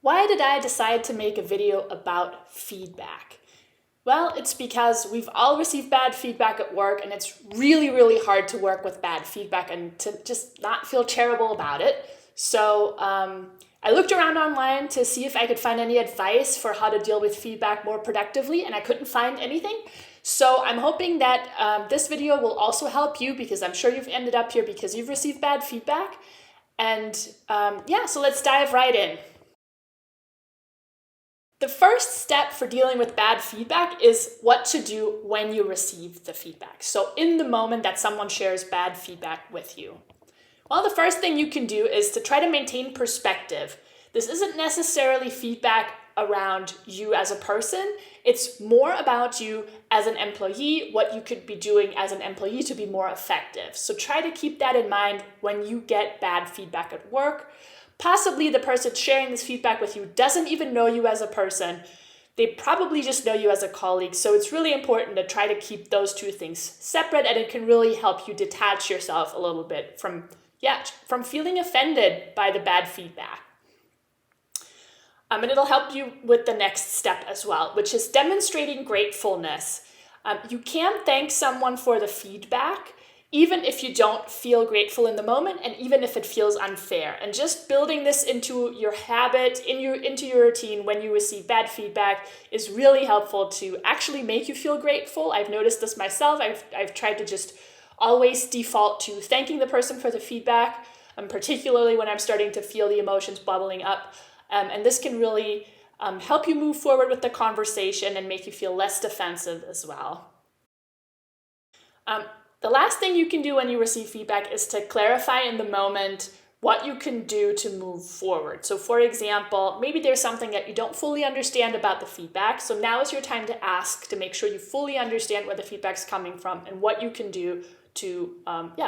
Why did I decide to make a video about feedback? Well, it's because we've all received bad feedback at work, and it's really, really hard to work with bad feedback and to just not feel terrible about it. So I looked around online to see if I could find any advice for how to deal with feedback more productively, and I couldn't find anything. So I'm hoping that this video will also help you, because I'm sure you've ended up here because you've received bad feedback. And so let's dive right in. The first step for dealing with bad feedback is what to do when you receive the feedback. So in the moment that someone shares bad feedback with you. Well, the first thing you can do is to try to maintain perspective. This isn't necessarily feedback around you as a person. It's more about you as an employee, what you could be doing as an employee to be more effective. So try to keep that in mind when you get bad feedback at work. Possibly the person sharing this feedback with you doesn't even know you as a person. They probably just know you as a colleague. So it's really important to try to keep those two things separate, and it can really help you detach yourself a little bit from feeling offended by the bad feedback. And it'll help you with the next step as well, which is demonstrating gratefulness. You can thank someone for the feedback, even if you don't feel grateful in the moment, and even if it feels unfair. And just building this into your habit, into your routine when you receive bad feedback is really helpful to actually make you feel grateful. I've noticed this myself. I've tried to just always default to thanking the person for the feedback, particularly when I'm starting to feel the emotions bubbling up. And this can really help you move forward with the conversation and make you feel less defensive as well. The last thing you can do when you receive feedback is to clarify in the moment what you can do to move forward. So for example, maybe there's something that you don't fully understand about the feedback. So now is your time to ask, to make sure you fully understand where the feedback's coming from and what you can do to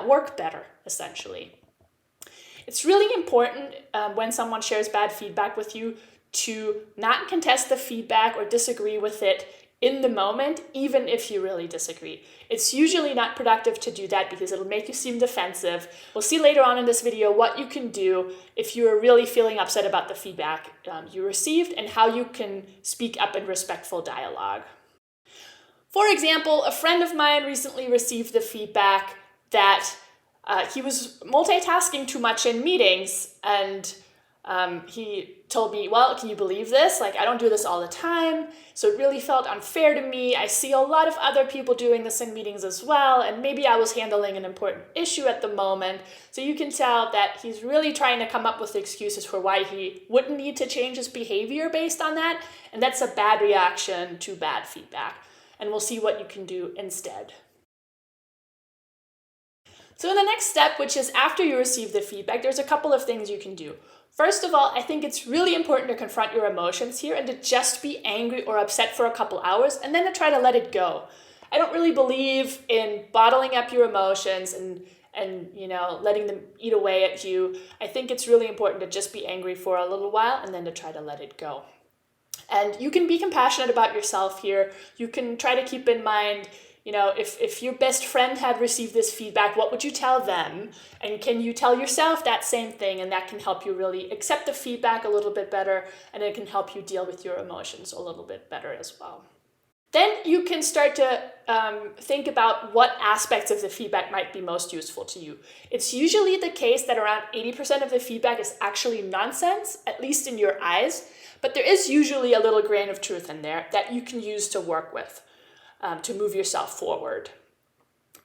work better, essentially. It's really important when someone shares bad feedback with you to not contest the feedback or disagree with it in the moment, even if you really disagree. It's usually not productive to do that because it'll make you seem defensive. We'll see later on in this video what you can do if you are really feeling upset about the feedback you received, and how you can speak up in respectful dialogue. For example, a friend of mine recently received the feedback that he was multitasking too much in meetings, and he told me, well, can you believe this? Like, I don't do this all the time, so it really felt unfair to me. I see a lot of other people doing this in meetings as well, and maybe I was handling an important issue at the moment. So you can tell that he's really trying to come up with excuses for why he wouldn't need to change his behavior based on that, and that's a bad reaction to bad feedback. And we'll see what you can do instead. So in the next step, which is after you receive the feedback, there's a couple of things you can do. First of all, I think it's really important to confront your emotions here and to just be angry or upset for a couple hours and then to try to let it go. I don't really believe in bottling up your emotions and letting them eat away at you. I think it's really important to just be angry for a little while and then to try to let it go. And you can be compassionate about yourself here. You can try to keep in mind, if your best friend had received this feedback, what would you tell them? And can you tell yourself that same thing? And that can help you really accept the feedback a little bit better, and it can help you deal with your emotions a little bit better as well. Then you can start to think about what aspects of the feedback might be most useful to you. It's usually the case that around 80% of the feedback is actually nonsense, at least in your eyes, but there is usually a little grain of truth in there that you can use to work with, to move yourself forward.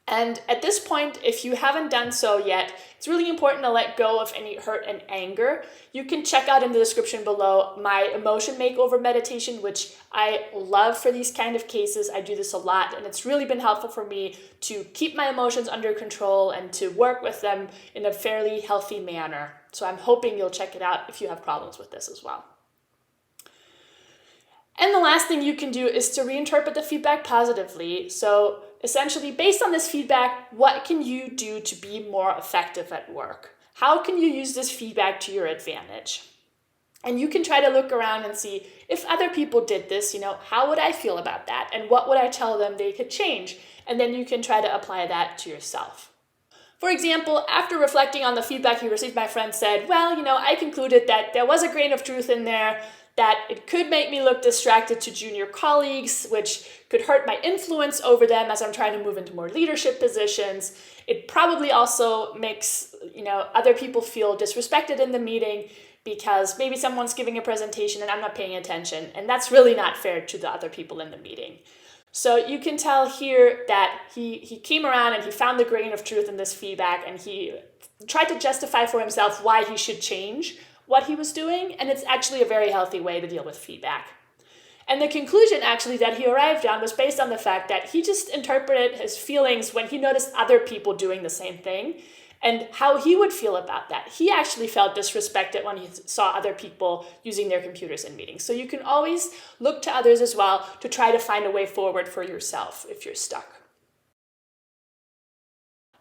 And at this point, if you haven't done so yet, it's really important to let go of any hurt and anger. You can check out in the description below my emotion makeover meditation, which I love for these kind of cases. I do this a lot, and it's really been helpful for me to keep my emotions under control and to work with them in a fairly healthy manner. So I'm hoping you'll check it out if you have problems with this as well. And the last thing you can do is to reinterpret the feedback positively. So essentially, based on this feedback, what can you do to be more effective at work? How can you use this feedback to your advantage? And you can try to look around and see, if other people did this, how would I feel about that? And what would I tell them they could change? And then you can try to apply that to yourself. For example, after reflecting on the feedback he received, my friend said, well, I concluded that there was a grain of truth in there, that it could make me look distracted to junior colleagues, which could hurt my influence over them as I'm trying to move into more leadership positions. It probably also makes, other people feel disrespected in the meeting because maybe someone's giving a presentation and I'm not paying attention, and that's really not fair to the other people in the meeting. So you can tell here that he came around and he found the grain of truth in this feedback, and he tried to justify for himself why he should change what he was doing, and it's actually a very healthy way to deal with feedback. And the conclusion actually that he arrived on was based on the fact that he just interpreted his feelings when he noticed other people doing the same thing and how he would feel about that. He actually felt disrespected when he saw other people using their computers in meetings. So you can always look to others as well to try to find a way forward for yourself if you're stuck.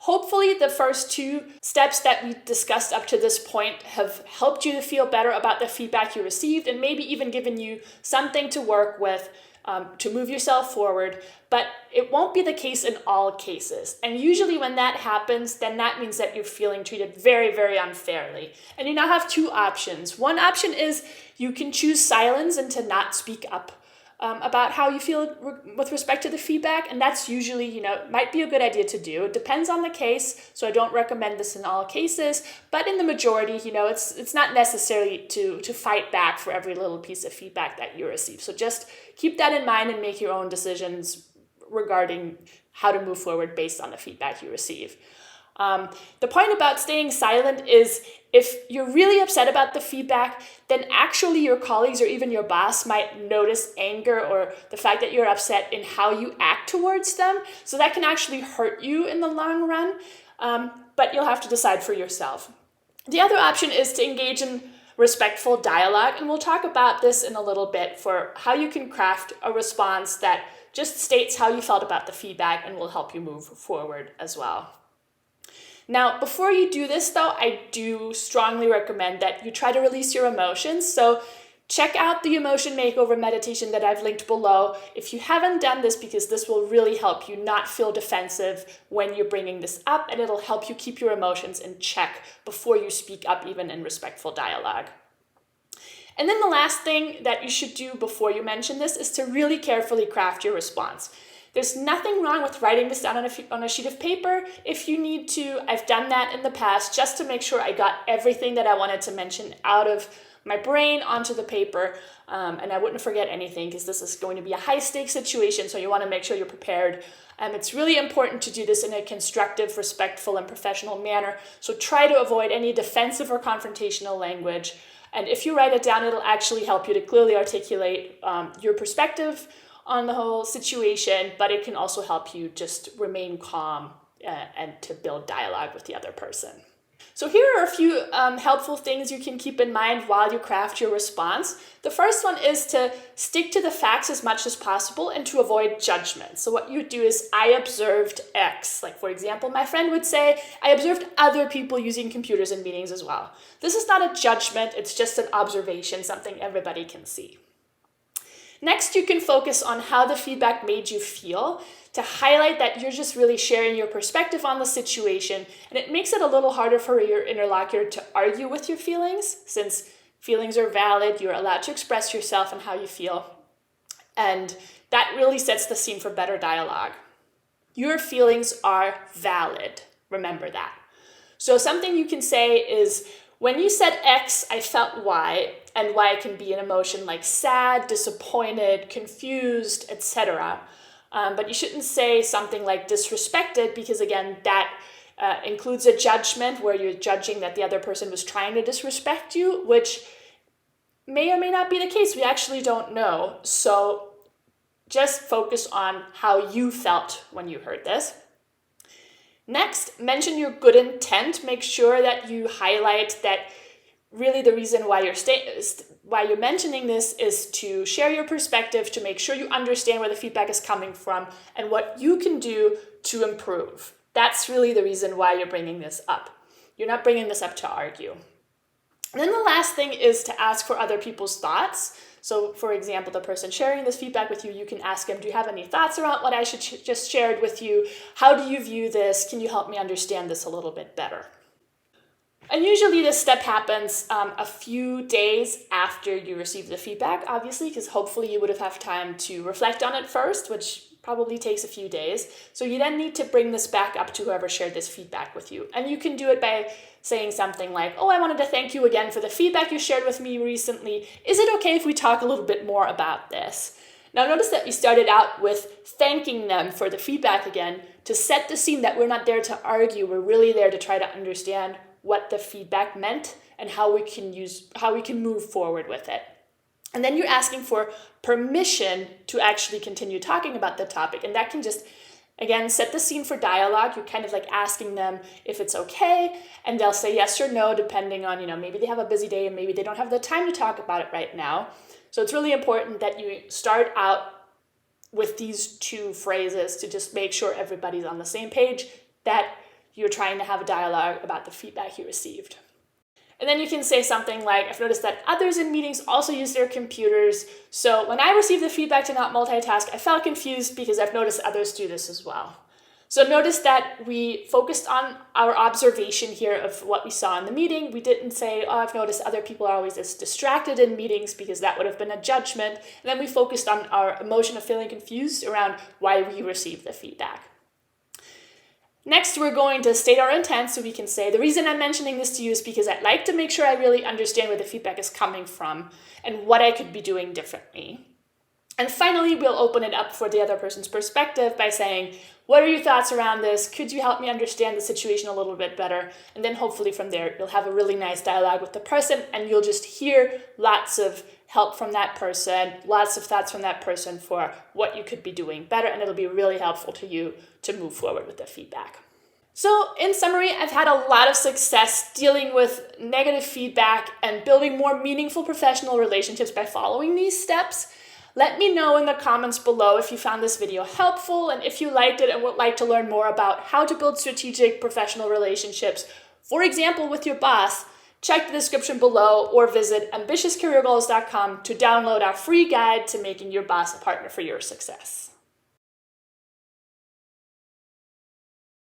Hopefully, the first two steps that we discussed up to this point have helped you to feel better about the feedback you received and maybe even given you something to work with to move yourself forward. But it won't be the case in all cases. And usually when that happens, then that means that you're feeling treated very, very unfairly. And you now have two options. One option is you can choose silence and to not speak up about how you feel with respect to the feedback, and that's usually, might be a good idea to do. It depends on the case, so I don't recommend this in all cases, but in the majority, it's not necessary to fight back for every little piece of feedback that you receive. So just keep that in mind and make your own decisions regarding how to move forward based on the feedback you receive. The point about staying silent is if you're really upset about the feedback, then actually your colleagues or even your boss might notice anger or the fact that you're upset in how you act towards them. So that can actually hurt you in the long run, but you'll have to decide for yourself. The other option is to engage in respectful dialogue, and we'll talk about this in a little bit for how you can craft a response that just states how you felt about the feedback and will help you move forward as well. Now, before you do this, though, I do strongly recommend that you try to release your emotions. So check out the emotion makeover meditation that I've linked below if you haven't done this, because this will really help you not feel defensive when you're bringing this up, and it'll help you keep your emotions in check before you speak up, even in respectful dialogue. And then the last thing that you should do before you mention this is to really carefully craft your response. There's nothing wrong with writing this down on a sheet of paper if you need to. I've done that in the past just to make sure I got everything that I wanted to mention out of my brain onto the paper, and I wouldn't forget anything because this is going to be a high-stakes situation, so you want to make sure you're prepared. It's really important to do this in a constructive, respectful, and professional manner, so try to avoid any defensive or confrontational language. And if you write it down, it'll actually help you to clearly articulate your perspective on the whole situation, but it can also help you just remain calm and to build dialogue with the other person. So here are a few helpful things you can keep in mind while you craft your response. The first one is to stick to the facts as much as possible and to avoid judgment. So what you do is, I observed X. Like, for example, my friend would say, I observed other people using computers in meetings as well. This is not a judgment, it's just an observation, something everybody can see. Next, you can focus on how the feedback made you feel to highlight that you're just really sharing your perspective on the situation, and it makes it a little harder for your interlocutor to argue with your feelings, since feelings are valid, you're allowed to express yourself and how you feel, and that really sets the scene for better dialogue. Your feelings are valid, remember that. So something you can say is, when you said X, I felt Y, and Y can be an emotion like sad, disappointed, confused, etc. But you shouldn't say something like disrespected, because again, that includes a judgment where you're judging that the other person was trying to disrespect you, which may or may not be the case. We actually don't know. So just focus on how you felt when you heard this. Next, mention your good intent. Make sure that you highlight that really the reason why you're mentioning this is to share your perspective, to make sure you understand where the feedback is coming from and what you can do to improve. That's really the reason why you're bringing this up. You're not bringing this up to argue. And then the last thing is to ask for other people's thoughts. So for example, the person sharing this feedback with you, you can ask them, do you have any thoughts around what I just shared with you? How do you view this? Can you help me understand this a little bit better? And usually this step happens a few days after you receive the feedback, obviously, because hopefully you would have had time to reflect on it first, which probably takes a few days. So you then need to bring this back up to whoever shared this feedback with you. And you can do it by saying something like, oh, I wanted to thank you again for the feedback you shared with me recently. Is it okay if we talk a little bit more about this? Now notice that we started out with thanking them for the feedback again to set the scene that we're not there to argue. We're really there to try to understand what the feedback meant and how we can move forward with it. And then you're asking for permission to actually continue talking about the topic. And that can just, again, set the scene for dialogue. You're kind of like asking them if it's okay, and they'll say yes or no, depending on, maybe they have a busy day and maybe they don't have the time to talk about it right now. So it's really important that you start out with these two phrases to just make sure everybody's on the same page, that you're trying to have a dialogue about the feedback you received. And then you can say something like, I've noticed that others in meetings also use their computers. So when I received the feedback to not multitask, I felt confused because I've noticed others do this as well. So notice that we focused on our observation here of what we saw in the meeting. We didn't say, oh, I've noticed other people are always as distracted in meetings, because that would have been a judgment. And then we focused on our emotion of feeling confused around why we received the feedback. Next, we're going to state our intent, so we can say, the reason I'm mentioning this to you is because I'd like to make sure I really understand where the feedback is coming from and what I could be doing differently. And finally, we'll open it up for the other person's perspective by saying, what are your thoughts around this? Could you help me understand the situation a little bit better? And then hopefully from there, you'll have a really nice dialogue with the person, and you'll just hear lots of help from that person, lots of thoughts from that person for what you could be doing better, and it'll be really helpful to you to move forward with the feedback. So in summary, I've had a lot of success dealing with negative feedback and building more meaningful professional relationships by following these steps. Let me know in the comments below if you found this video helpful, and if you liked it and would like to learn more about how to build strategic professional relationships, for example, with your boss. Check the description below or visit ambitiouscareergoals.com to download our free guide to making your boss a partner for your success.